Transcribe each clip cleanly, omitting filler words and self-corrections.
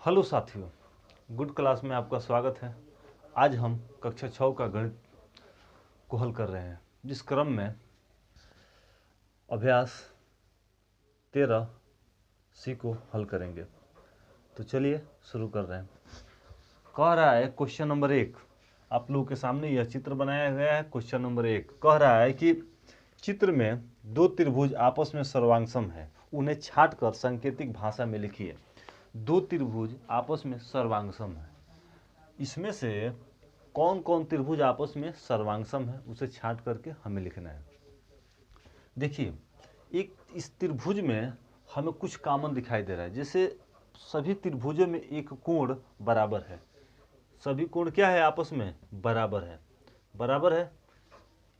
Hello साथियों, good class में आपका स्वागत है। आज हम कक्षा 6 का गणित को हल कर रहे हैं, जिस क्रम में अभ्यास 13 सी को हल करेंगे। तो चलिए शुरू कर रहे हैं। कह रहा है क्वेश्चन नंबर 1, आप लोगों के सामने यह चित्र बनाया गया है। क्वेश्चन नंबर 1 कह रहा है कि चित्र में दो त्रिभुज आपस में सर्वांगसम है, उन्हें छांटकर सांकेतिक भाषा में लिखिए। दो त्रिभुज आपस में सर्वांगसम है, इसमें से कौन कौन त्रिभुज आपस में सर्वांगसम है उसे छांट करके हमें लिखना है। देखिए, एक इस त्रिभुज में हमें कुछ कॉमन दिखाई दे रहा है। जैसे सभी त्रिभुजों में एक कोण बराबर है। सभी कोण क्या है? आपस में बराबर है। बराबर है।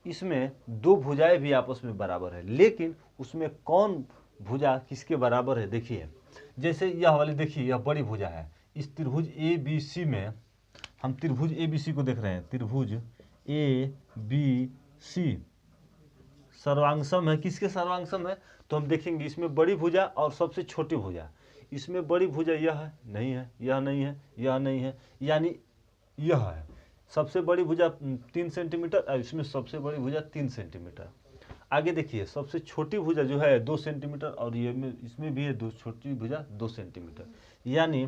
इसमें दो भुजाएं भी आपस में बराबर है, लेकिन उसमें कौन भुजा किसके बराबर है? देखिए, जैसे यह वाली, देखिए यह बड़ी भुजा है। इस त्रिभुज ए बी सी में हम त्रिभुज ए बी सी को देख रहे हैं। त्रिभुज ए बी सी सर्वांगसम है। किसके सर्वांगसम है? तो हम देखेंगे इसमें बड़ी भुजा और सबसे छोटी भुजा। इसमें बड़ी भुजा यह है, नहीं है, यह नहीं है, यह नहीं है, यानी यह है। सबसे बड़ी भुजा 3 सेंटीमीटर और इसमें सबसे बड़ी भुजा 3 सेंटीमीटर। आगे देखिए, सबसे छोटी भुजा जो है 2 सेंटीमीटर और ये में इसमें भी है दो छोटी भुजा 2 सेंटीमीटर। यानी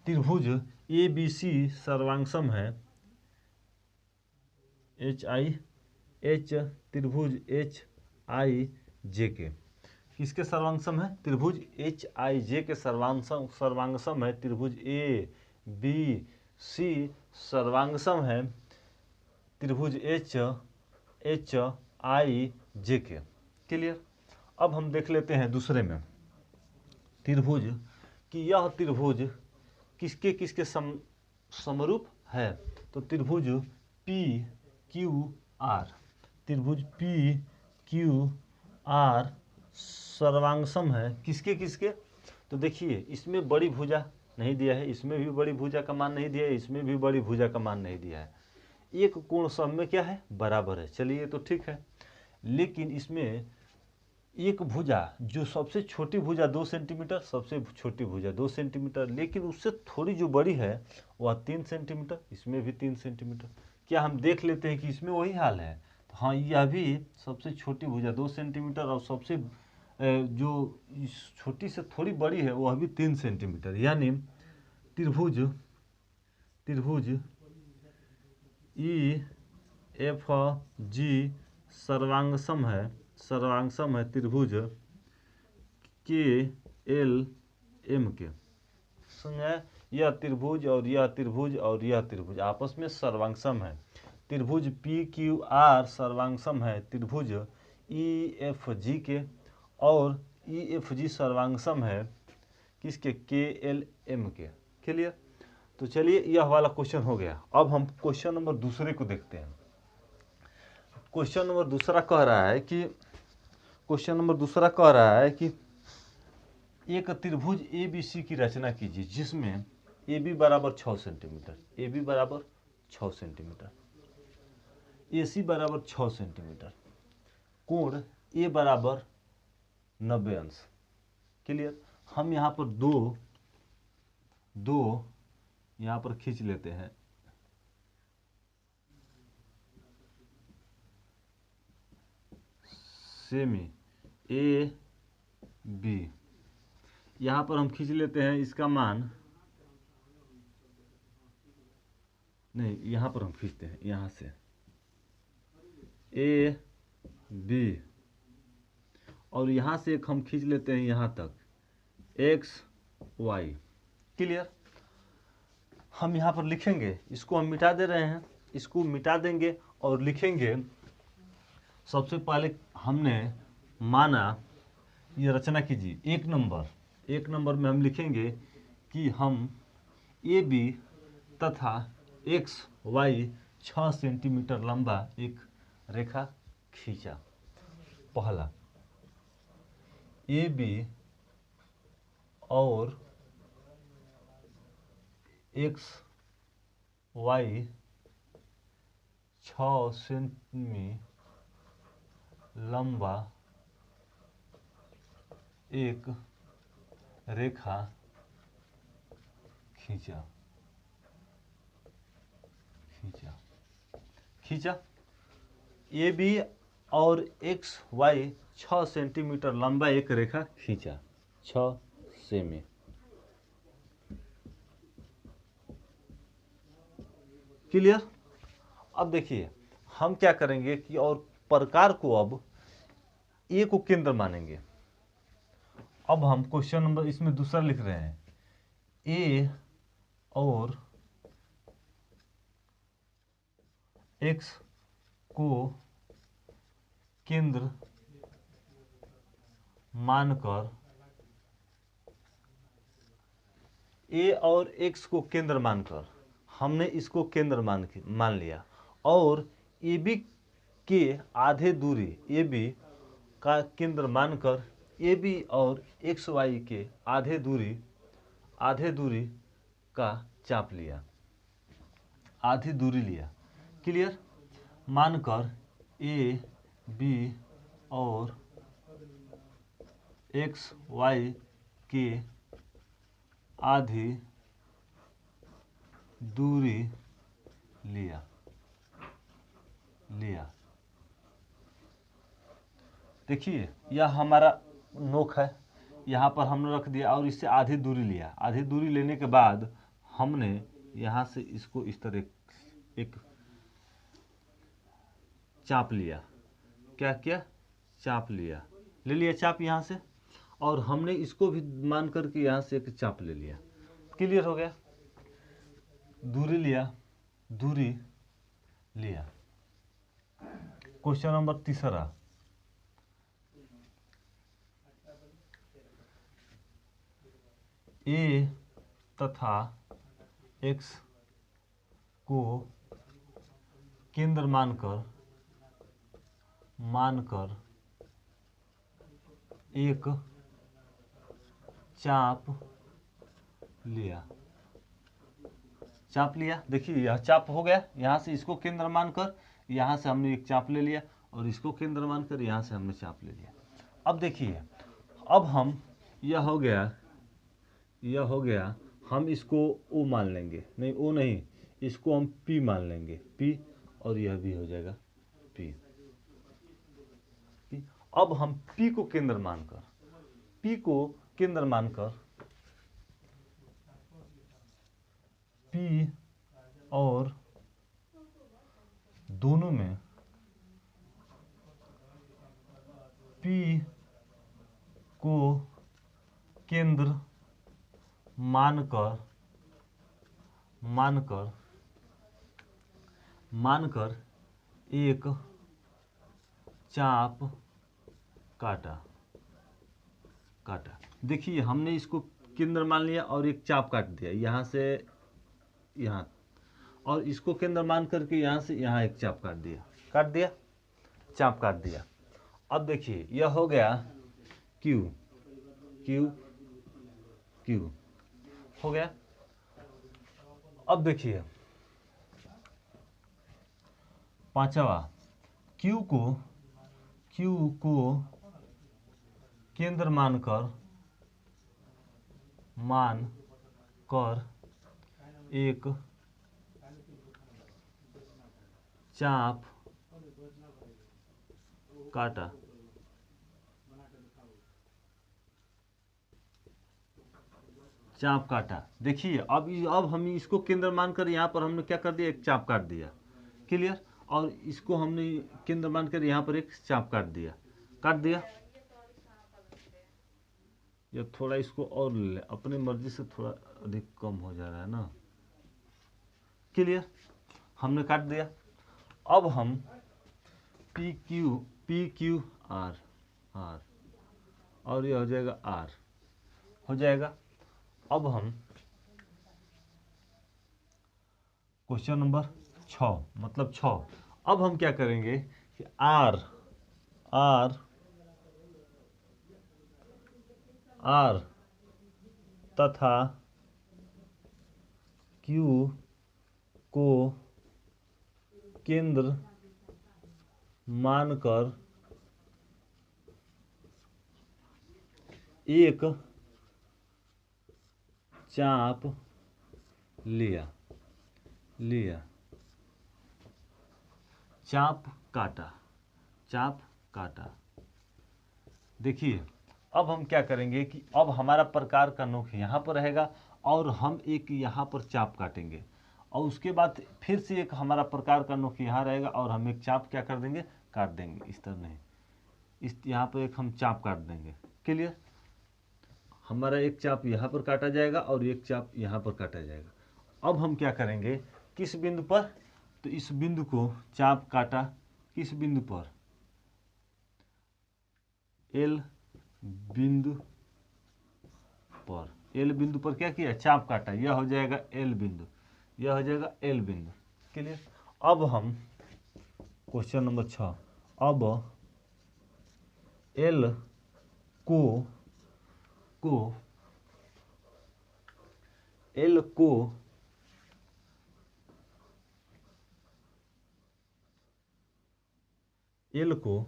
त्रिभुज ए बी सी सर्वांगसम है। एच त्रिभुज एच आई जे के किसके सर्वांगसम है? त्रिभुज एच आई जे के सर्वांगसम है। त्रिभुज ए बी सी सर्वांगसम है त्रिभुज एच आई जे के। क्लियर? अब हम देख लेते हैं दूसरे में त्रिभुज कि यह त्रिभुज किसके किसके समरूप है। तो त्रिभुज पी क्यू आर, त्रिभुज पी क्यू आर सर्वांगसम है किसके किसके? तो देखिए, इसमें बड़ी भुजा नहीं दिया है, इसमें भी बड़ी भुजा का मान नहीं दिया है, इसमें भी बड़ी भुजा का मान नहीं दिया है। एक कोण सब में क्या है? बराबर है। चलिए, तो ठीक है। लेकिन इसमें एक भुजा जो सबसे छोटी भुजा 2 सेंटीमीटर, सबसे छोटी भुजा 2 सेंटीमीटर, लेकिन उससे थोड़ी जो बड़ी है वह 3 सेंटीमीटर, इसमें भी 3 सेंटीमीटर। क्या हम देख लेते हैं कि इसमें वही हाल है? तो हाँ, यह भी सबसे छोटी भुजा 2 सेंटीमीटर और सबसे जो इस छोटी से थोड़ी बड़ी है वह भी 3 सेंटीमीटर। यानी त्रिभुज ई एफ जी सर्वांगसम है त्रिभुज के एल एम के। समझे? यह त्रिभुज और यह त्रिभुज और यह त्रिभुज आपस में सर्वांगसम है। त्रिभुज पी क्यू आर सर्वांगसम है त्रिभुज ई एफ जी के, और ई एफ जी सर्वांगसम है किसके? के एल एम के। क्लियर? तो चलिए, यह वाला क्वेश्चन हो गया। अब हम क्वेश्चन नंबर दूसरे को देखते हैं। क्वेश्चन नंबर दूसरा कह रहा है कि एक त्रिभुज ए बी सी की रचना कीजिए, जिसमें ए बी बराबर 6 सेंटीमीटर, ए बी बराबर 6 सेंटीमीटर, ए सी बराबर 6 सेंटीमीटर, कोण ए बराबर 90 अंश। क्लियर? हम यहाँ पर दो यहाँ पर खींच लेते हैं। सेमी ए बी यहाँ पर हम खींच लेते हैं। इसका मान नहीं, यहाँ पर हम खींचते हैं, यहाँ से ए बी, और यहाँ से एक हम खींच लेते हैं यहाँ तक एक्स वाई। क्लियर? हम यहाँ पर लिखेंगे, इसको हम मिटा दे रहे हैं, इसको मिटा देंगे और लिखेंगे। सबसे पहले हमने माना, ये रचना कीजिए। एक नंबर में हम लिखेंगे कि हम ए बी तथा एक्स वाई 6 सेंटीमीटर लंबा एक रेखा खींचा। पहला ए बी और एक्स वाई 6 सेंटी लंबा एक रेखा खींचा खींचा खींचा। ए बी और एक्स वाई 6 सेंटीमीटर लंबा एक रेखा खींचा 6 सेमी। क्लियर। अब देखिए हम क्या करेंगे कि और प्रकार को अब ए को केंद्र मानेंगे। अब हम क्वेश्चन नंबर इसमें दूसरा लिख रहे हैं, ए और एक्स को केंद्र मानकर, ए और एक्स को केंद्र मानकर हमने इसको केंद्र मान लिया और ए बी के आधे दूरी, ए बी का केंद्र मानकर ए बी और एक्स वाई के आधे दूरी का चाप लिया, आधी दूरी लिया। क्लियर। मानकर ए बी और एक्स वाई के आधी दूरी लिया। देखिए यह हमारा नोक है, यहाँ पर हमने रख दिया और इससे आधी दूरी लिया। आधी दूरी लेने के बाद हमने यहाँ से इसको इस तरह एक चाप लिया। क्या किया? चाप लिया, ले लिया चाप यहाँ से, और हमने इसको भी मान करके यहाँ से एक चाप ले लिया। क्लियर हो गया। दूरी लिया। क्वेश्चन नंबर तीसरा, ए तथा एक्स को केंद्र मानकर एक चाप लिया। देखिए यह चाप हो गया। यहाँ से इसको केंद्र मानकर यहाँ से हमने एक चाप ले लिया और इसको केंद्र मानकर यहाँ से हमने चाप ले लिया। अब देखिए, अब हम यह हो गया, हम इसको ओ मान लेंगे, नहीं ओ नहीं, इसको हम पी मान लेंगे, पी, और यह भी हो जाएगा पी। अब हम पी को केंद्र मानकर पी और दोनों में पी को केंद्र मानकर एक चाप काटा। देखिए हमने इसको केंद्र मान लिया और एक चाप काट दिया, यहाँ से यहाँ, और इसको केंद्र मान करके यहाँ से यहाँ एक चाप चाप काट दिया। अब देखिए यह हो गया क्यू हो गया। अब देखिए पांचवा, क्यू को केंद्र मानकर एक चाप काटा। देखिए अब हम इसको केंद्र मानकर यहाँ पर हमने क्या कर दिया, एक चाप काट दिया। क्लियर। और इसको हमने केंद्र मानकर यहाँ पर एक चाप काट दिया। ये थोड़ा इसको और ले, अपनी मर्जी से थोड़ा अधिक कम हो जा रहा है ना। क्लियर। हमने काट दिया। अब हम पी क्यू आर और ये हो जाएगा आर हो जाएगा। अब हम क्वेश्चन नंबर 6 मतलब 6, अब हम क्या करेंगे कि आर तथा क्यू को केंद्र मानकर एक चाप लिया लिया, चाप काटा, चाप काटा। देखिए अब हम क्या करेंगे कि अब हमारा प्रकार का नोक यहाँ पर रहेगा और हम एक यहाँ पर चाप काटेंगे, और उसके बाद फिर से एक हमारा प्रकार का नोक यहाँ रहेगा और हम एक चाप क्या कर देंगे, काट देंगे। इस तरह नहीं, इस यहाँ पर एक हम चाप काट देंगे। क्लियर? हमारा एक चाप यहाँ पर काटा जाएगा और एक चाप यहाँ पर काटा जाएगा। अब हम क्या करेंगे, किस बिंदु पर, तो इस बिंदु को चाप काटा, किस बिंदु पर, एल बिंदु पर, एल बिंदु पर क्या किया, चाप काटा। यह हो जाएगा एल बिंदु, यह हो जाएगा एल बिंदु। क्लियर? अब हम क्वेश्चन नंबर 6, अब एल को एल को एल को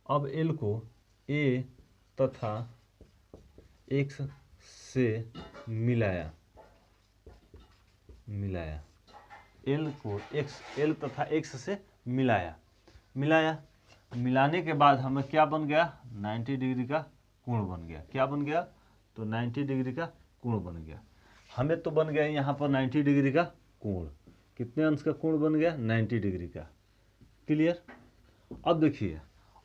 अब एल को ए तथा एक्स से मिलाया, मिलाया, एल को एल तथा एक्स से मिलाया, मिलाने के बाद हमें क्या बन गया, 90 डिग्री का कोण बन गया। क्या बन गया, तो 90 डिग्री का कोण बन गया। हमें तो बन गया यहाँ पर 90 डिग्री का कोण। कितने अंश का कोण बन गया, 90 डिग्री का। क्लियर? अब देखिए,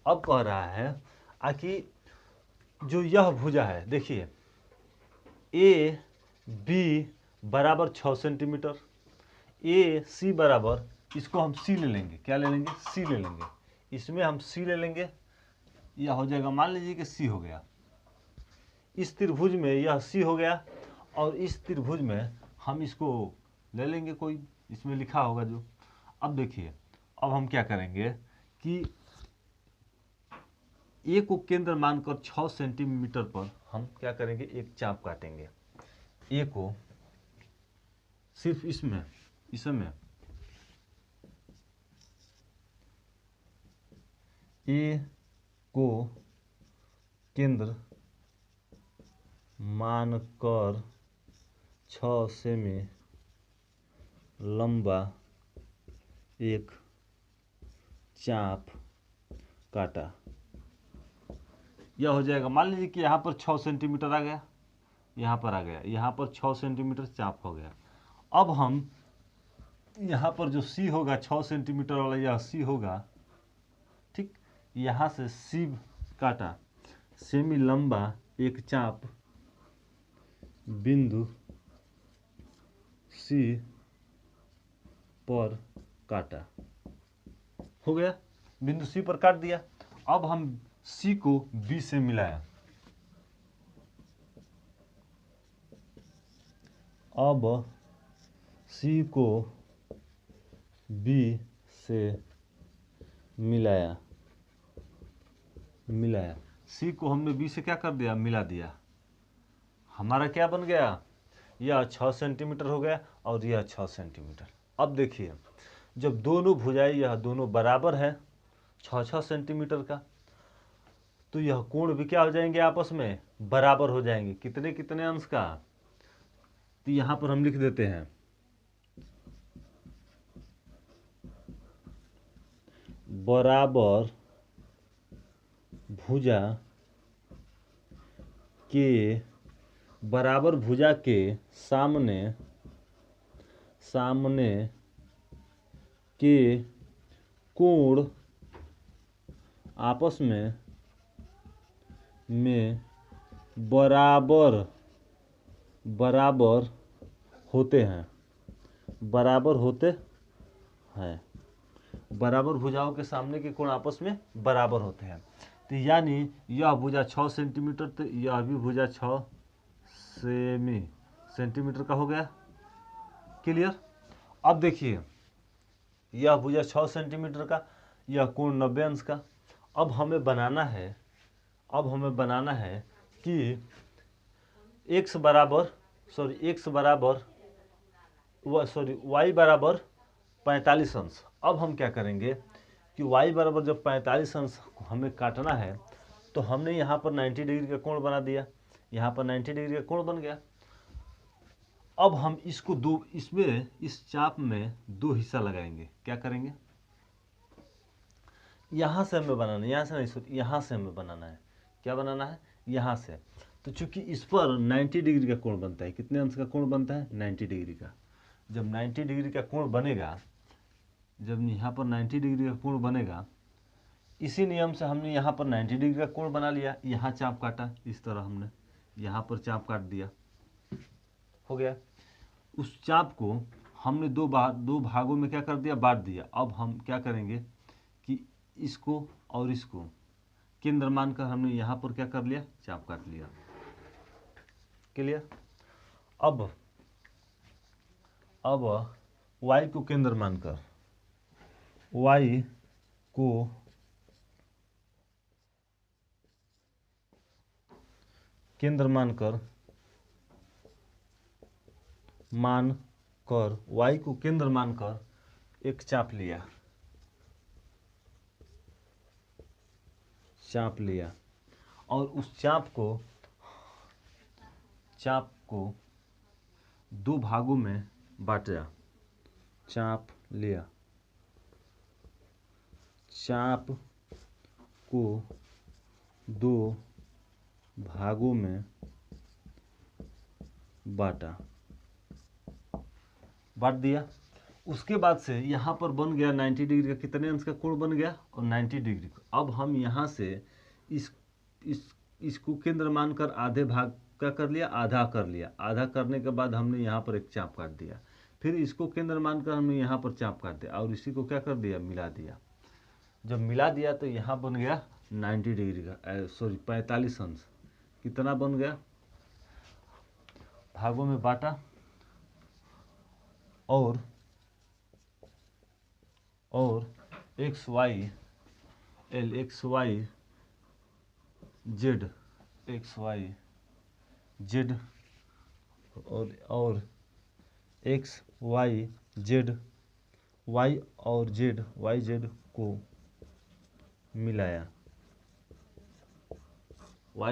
अब कह रहा है कि जो यह भुजा है, देखिए ए बी बराबर 6 सेंटीमीटर, ए सी बराबर, इसको हम सी ले लेंगे। क्या ले लेंगे, सी ले लेंगे। इसमें हम सी ले लेंगे, यह हो जाएगा, मान लीजिए कि सी हो गया। इस त्रिभुज में यह सी हो गया और इस त्रिभुज में हम इसको ले लेंगे, कोई इसमें लिखा होगा जो। अब देखिए, अब हम क्या करेंगे कि ए को केंद्र मानकर 6 सेंटीमीटर पर हम क्या करेंगे, एक चाप काटेंगे। ए को सिर्फ इसमें ए को केंद्र मानकर 6 सेमी लंबा एक चाप काटा। यह हो जाएगा, मान लीजिए कि यहाँ पर 6 सेंटीमीटर आ गया, यहाँ पर आ गया, यहाँ पर 6 सेंटीमीटर चाप हो गया। अब हम यहाँ पर जो सी होगा 6 सेंटीमीटर वाला, यह सी होगा, ठीक। यहाँ से सी काटा, सेमी लंबा एक चाप बिंदु सी पर काटा। हो गया, बिंदु सी पर काट दिया। अब हम सी को बी से मिलाया। अब सी को बी से मिलाया, सी को हमने बी से क्या कर दिया, मिला दिया। हमारा क्या बन गया, यह 6 सेंटीमीटर हो गया और यह 6 सेंटीमीटर। अब देखिए, जब दोनों भुजाएं यह दोनों बराबर है 6-6 सेंटीमीटर का, तो यह कोण भी क्या हो जाएंगे, आपस में बराबर हो जाएंगे। कितने कितने अंश का, तो यहां पर हम लिख देते हैं बराबर भुजा के, बराबर भुजा के सामने के कोण आपस में बराबर होते हैं, बराबर भुजाओं के सामने के कोण आपस में बराबर होते हैं। तो यानी यह भुजा 6 सेंटीमीटर, तो यह भी भुजा 6 सेंटीमीटर का हो गया। क्लियर? अब देखिए, यह भुजा 6 सेंटीमीटर का, यह कोण 90 अंश का। अब हमें बनाना है कि x बराबर y बराबर 45 अंश। अब हम क्या करेंगे कि y बराबर जब 45 अंश हमें काटना है, तो हमने यहाँ पर 90 डिग्री का कोण बना दिया, यहाँ पर 90 डिग्री का कोण बन गया। अब हम इसको दो, इसमें इस चाप में दो हिस्सा लगाएंगे। क्या करेंगे, यहाँ से हमें बनाना है, यहाँ से नहीं, यहाँ से हमें बनाना है। क्या बनाना है, यहाँ से। तो चूंकि इस पर 90 डिग्री का कोण बनता है, कितने अंश का कोण बनता है, 90 डिग्री का। जब 90 डिग्री का कोण बनेगा, जब यहाँ पर 90 डिग्री का कोण बनेगा, इसी नियम से हमने यहाँ पर 90 डिग्री का कोण बना लिया। यहाँ चाप काटा, इस तरह हमने यहाँ पर चाप काट दिया, हो गया। उस चाप को हमने दो भागों में क्या कर दिया, बांट दिया। अब हम क्या करेंगे कि इसको और इसको केंद्र मानकर हमने यहाँ पर क्या कर लिया, चाप काट लिया। क्लियर। अब y को केंद्र मानकर, y को केंद्र मानकर y को केंद्र मानकर एक चाप लिया, और उस चाप को दो भागों में बांटा। चाप लिया, चाप को दो भागों में बांट दिया। उसके बाद से यहाँ पर बन गया 90 डिग्री का, कितने अंश का कोण बन गया, और 90 डिग्री का। अब हम यहाँ से इसको केंद्र मानकर आधे भाग क्या कर लिया, आधा कर लिया। आधा करने के बाद हमने यहाँ पर एक चाप काट दिया, फिर इसको केंद्र मानकर हमने यहाँ पर चाप काट दिया, और इसी को क्या कर दिया, मिला दिया। जब मिला दिया तो यहाँ बन गया 90 डिग्री का, सॉरी 45 अंश। कितना बन गया, भागों में बांटा, और एक्स वाई जेड और X Y Z Y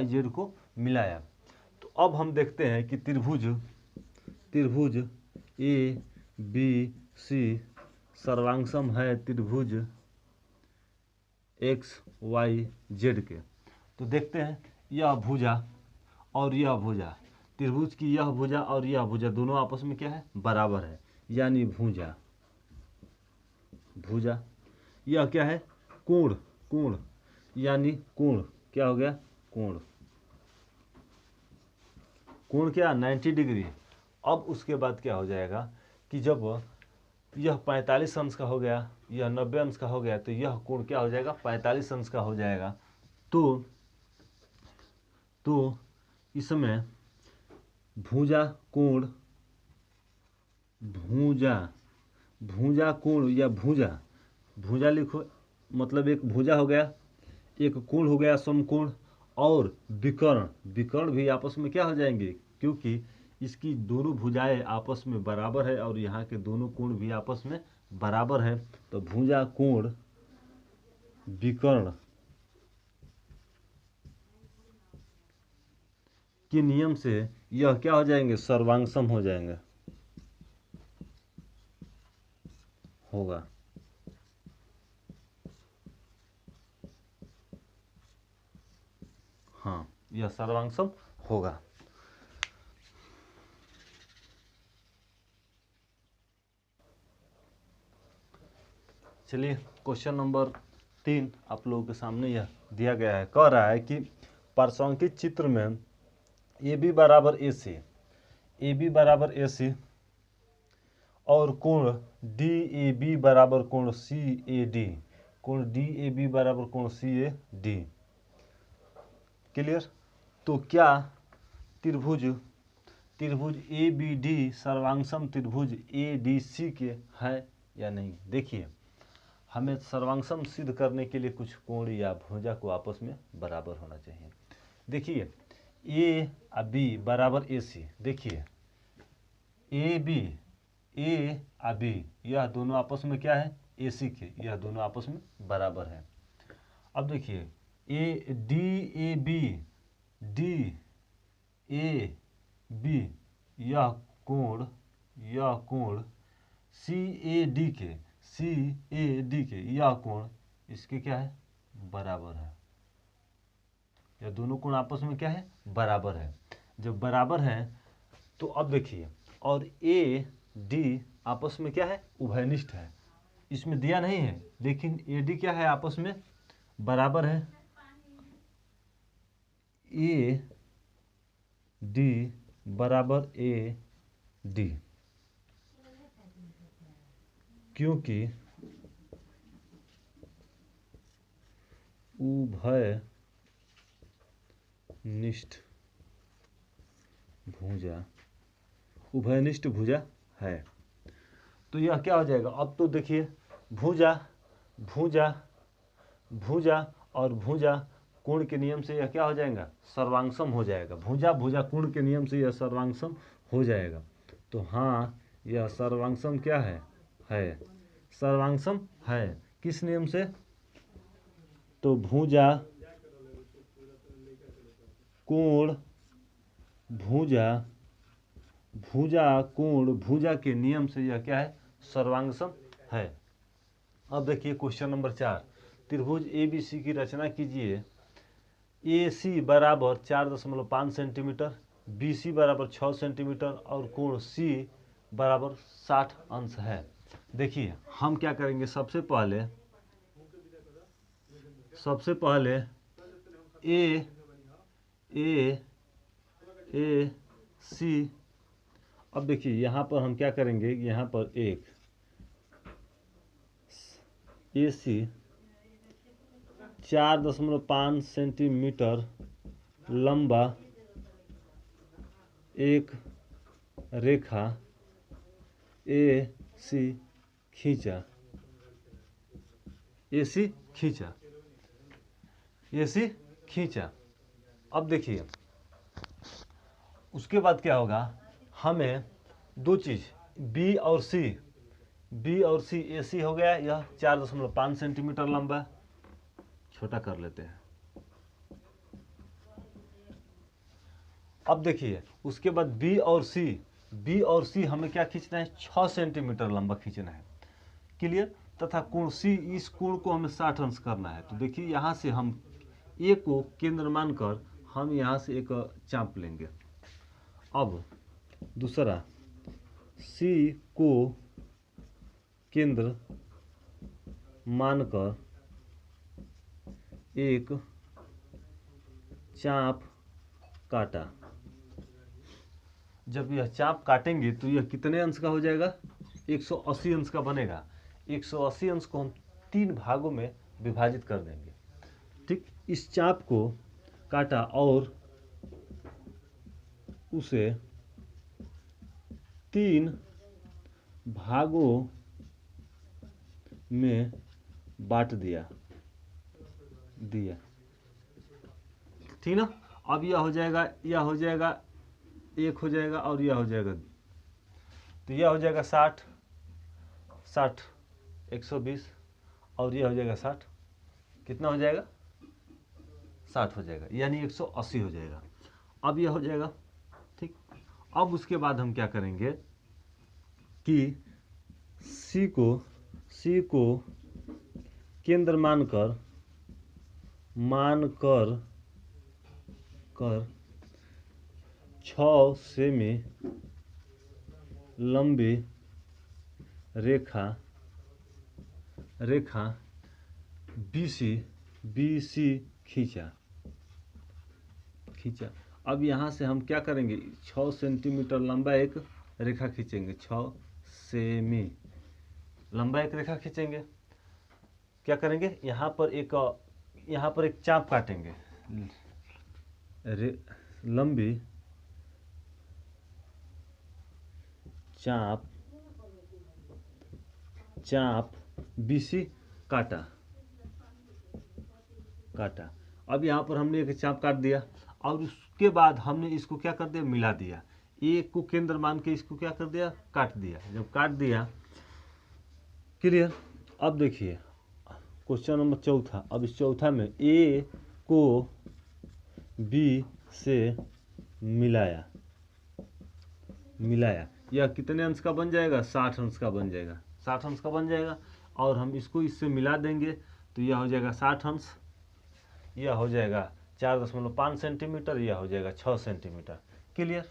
Z को मिलाया। तो अब हम देखते हैं कि त्रिभुज ए बी सी सर्वांगसम है त्रिभुज एक्स वाई जेड के। तो देखते हैं, यह भुजा और यह भुजा, त्रिभुज की यह भुजा और यह भुजा दोनों आपस में क्या है, बराबर है, यानी भुजा। यह क्या है, कोण, यानी कोण क्या हो गया, कोण क्या, 90 डिग्री। अब उसके बाद क्या हो जाएगा कि जब यह 45 अंश का हो गया, यह 90 अंश का हो गया, तो यह कोण क्या हो जाएगा, 45 अंश का हो जाएगा। तो इसमें भुजा कोण या भुजा लिखो, मतलब एक भुजा हो गया, एक कोण हो गया समकोण, और विकर्ण भी आपस में क्या हो जाएंगे, क्योंकि इसकी दोनों भुजाएं आपस में बराबर है और यहाँ के दोनों कोण भी आपस में बराबर है। तो भुजा कोण विकर्ण के नियम से यह क्या हो जाएंगे, सर्वांगसम हो जाएंगे, होगा। हाँ, यह सर्वांगसम होगा। चलिए, क्वेश्चन नंबर 3 आप लोगों के सामने यह दिया गया है। कह रहा है कि प्रासंगिक चित्र में ए बी बराबर ए सी और कोण डी ए बी बराबर कोण सी ए डी, कोण डी ए बी बराबर कोण सी ए डी। क्लियर। तो क्या त्रिभुज ए बी डी सर्वांगसम त्रिभुज ए डी सी के है या नहीं। देखिए, हमें सर्वांगसम सिद्ध करने के लिए कुछ कोण या भुजा को आपस में बराबर होना चाहिए। देखिए, ए आ बी बराबर ए सी, देखिए ए आ बी यह दोनों आपस में क्या है, ए सी के, यह दोनों आपस में बराबर है। अब देखिए, डी ए बी यह कोण, यह कोण CAD के, CAD के यह कोण इसके क्या है, बराबर है। यह दोनों कोण आपस में क्या है, बराबर है। जब बराबर है तो अब देखिए, और AD आपस में क्या है, उभयनिष्ठ है। इसमें दिया नहीं है लेकिन AD क्या है, आपस में बराबर है। AD बराबर AD, क्योंकि उभयनिष्ठ भुजा, उभयनिष्ठ भुजा है। तो यह क्या हो जाएगा, अब तो देखिए भुजा भुजा भुजा और भुजा कोण के नियम से यह क्या हो जाएगा, सर्वांगसम हो जाएगा। भुजा भुजा कोण के नियम से यह सर्वांगसम हो जाएगा। तो हाँ, यह सर्वांगसम क्या है, सर्वांगसम है। किस नियम से, तो भुजा कोण भुजा, भुजा कोण भुजा के नियम से यह क्या है, सर्वांगसम है। अब देखिए क्वेश्चन नंबर 4, त्रिभुज ABC की रचना कीजिए। AC बराबर 4.5 सेंटीमीटर, BC बराबर 6 सेंटीमीटर और कोण C बराबर 60 अंश है। देखिए हम क्या करेंगे, सबसे पहले AC, अब देखिए यहाँ पर हम क्या करेंगे, यहाँ पर एक AC 4.5 सेंटीमीटर लंबा एक रेखा AC खींचा, AC खींचा। अब देखिए उसके बाद क्या होगा, हमें दो चीज़ B और C AC हो गया, यह 4.5 सेंटीमीटर लंबा, छोटा कर लेते हैं। अब देखिए उसके बाद B और C हमें क्या खींचना है, 6 सेंटीमीटर लंबा खींचना है। क्लियर। तथा कोण C, इस कोण को हमें 60 अंश करना है। तो देखिए यहाँ से हम A को केंद्र मानकर हम यहाँ से एक चाप लेंगे। अब दूसरा C को केंद्र मानकर एक चाप काटा। जब यह चाप काटेंगे तो यह कितने अंश का हो जाएगा, 180 अंश का बनेगा। 180 अंश को हम 3 भागों में विभाजित कर देंगे। ठीक, इस चाप को काटा और उसे 3 भागों में बांट दिया। ठीक ना। अब यह हो जाएगा, एक हो जाएगा और यह हो जाएगा, तो यह हो जाएगा 60 120 और यह हो जाएगा 60, कितना हो जाएगा, 60 हो जाएगा, यानी 180 हो जाएगा। अब यह हो जाएगा। ठीक, अब उसके बाद हम क्या करेंगे कि C को केंद्र मानकर 6 सेमी लंबी रेखा BC खींचा। अब यहाँ से हम क्या करेंगे, 6 सेंटीमीटर लंबा एक रेखा खींचेंगे, 6 सेमी लंबा एक रेखा खींचेंगे। क्या करेंगे, यहाँ पर एक चाप काटेंगे, लंबी चाप BC काटा। अब यहाँ पर हमने एक चाप काट दिया और उसके बाद हमने इसको क्या कर दिया, मिला दिया। एक को केंद्र मान के इसको क्या कर दिया, काट दिया। जब काट दिया, क्लियर। अब देखिए क्वेश्चन नंबर 4। अब इस चौथा में A को B से मिलाया, यह कितने अंश का बन जाएगा, 60 अंश का बन जाएगा, 60 अंश का बन जाएगा। और हम इसको इससे मिला देंगे तो यह हो जाएगा 60 अंश, यह हो जाएगा 4.5 सेंटीमीटर, यह हो जाएगा 6 सेंटीमीटर। क्लियर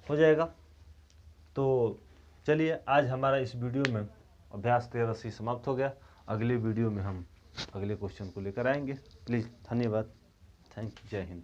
हो जाएगा। तो चलिए आज हमारा इस वीडियो में अभ्यास 13 से समाप्त हो गया। अगले वीडियो में हम अगले क्वेश्चन को लेकर आएंगे। प्लीज़, धन्यवाद, थैंक यू, जय हिंद।